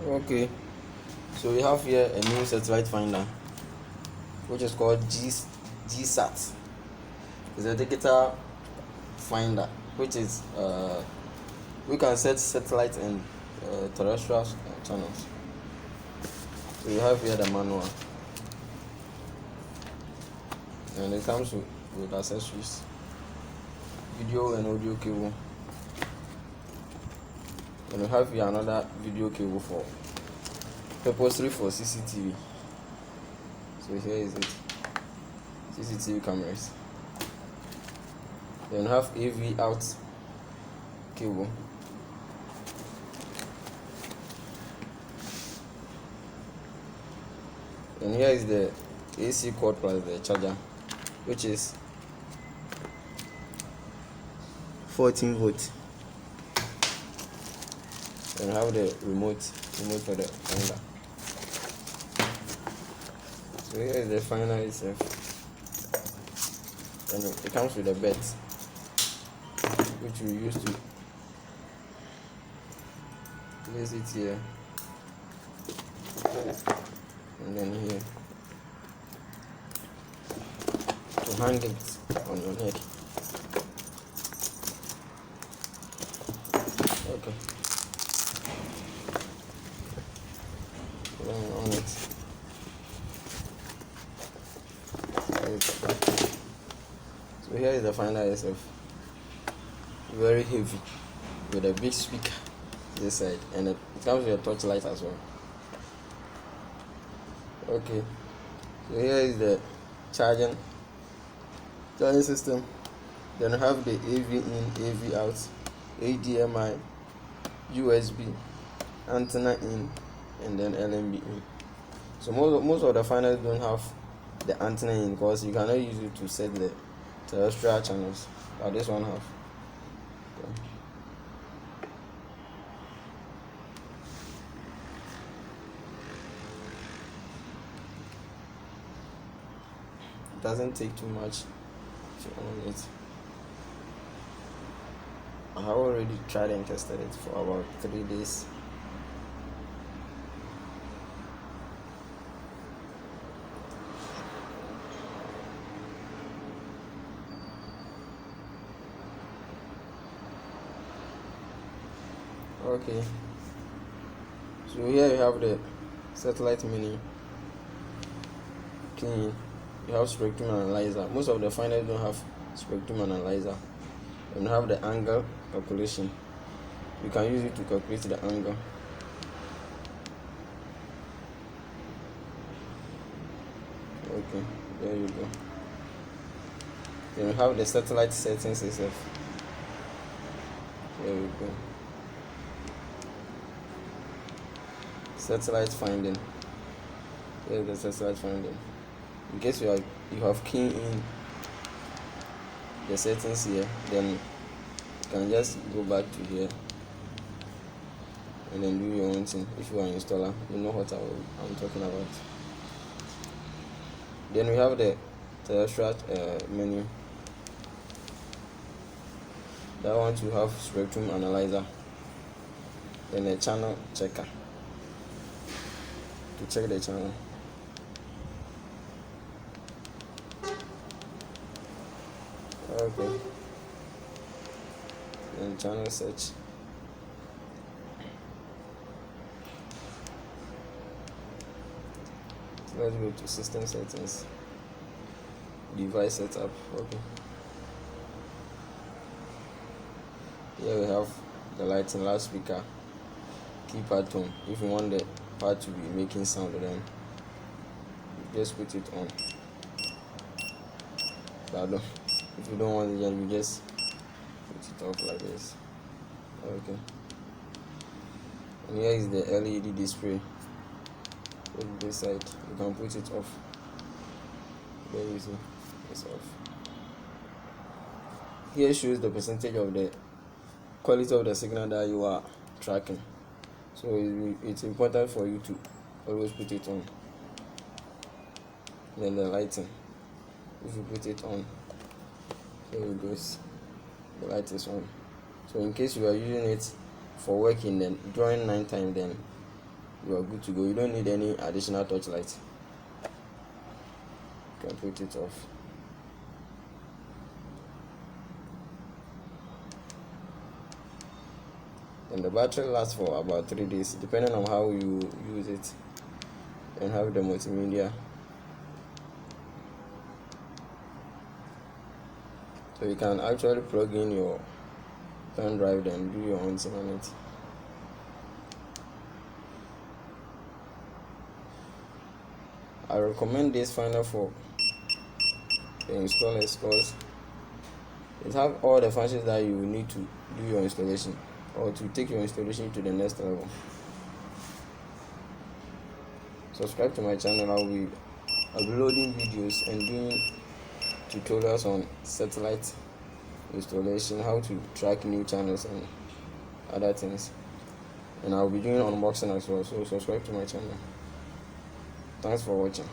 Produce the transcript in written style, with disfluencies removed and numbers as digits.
Okay, so we have here a new satellite finder which is called GSAT. It's a digital finder which is we can set satellite and terrestrial channels. So we have here the manual, and it comes with accessories, video and audio cable. And we have here another video cable for purposely for CCTV. So here is it, CCTV cameras. Then we have AV out cable. And here is the AC cord plus the charger, which is 14 volts. And we have the remote for the finder. So here is the finder itself, and it comes with a belt which we use to place it here and then here to hang it on your neck. Okay, on it. So here is the finder itself, very heavy with a big speaker this side, and it comes with a torchlight as well. Okay, so here is the charging system. Then we have the AV in, AV out, HDMI, USB, antenna in, and then LNB in. So most of the finders don't have the antenna in because you cannot use it to set the terrestrial channels, but this one have. Okay. It doesn't take too much to own it. I have already tried and tested it for about 3 days. Okay, so here you have the satellite menu, clean. You have spectrum analyzer. Most of the finders don't have spectrum analyzer. And you have the angle calculation. You can use it to calculate the angle. Okay, there you go. Then you have the satellite settings SF. There you go. Satellite finding. Here's the satellite finding. In case you have keyed in the settings here, then you can just go back to here and then do your own thing. If you are an installer, you know what I'm talking about. Then we have the terrestrial menu. That one to have spectrum analyzer. Then a channel checker to check the channel. Okay. Then channel search. Let's go to system settings. Device setup. Okay. Here we have the lighting, loudspeaker, keypad tone. If you want the part to be making sound, then you just put it on. Pardon. If you don't want it, then you just put it off like this. Okay. And here is the LED display. With this side, you can put it off. There you see, it's off. Here shows the percentage of the quality of the signal that you are tracking. So it's important for you to always put it on. Then the lighting, if you put it on, here it goes, the light is on. So in case you are using it for working then during night time, then you are good to go. You don't need any additional torchlight. You can put it off. And the battery lasts for about 3 days, depending on how you use it. And have the multimedia. So you can actually plug in your pen drive and do your own thing on it. I recommend this finder for the installers because it have all the functions that you need to do your installation or to take your installation to the next level. Subscribe to my channel. I'll be uploading videos and doing tutorials on satellite installation, how to track new channels and other things. And I'll be doing unboxing as well, so subscribe to my channel. Thanks for watching.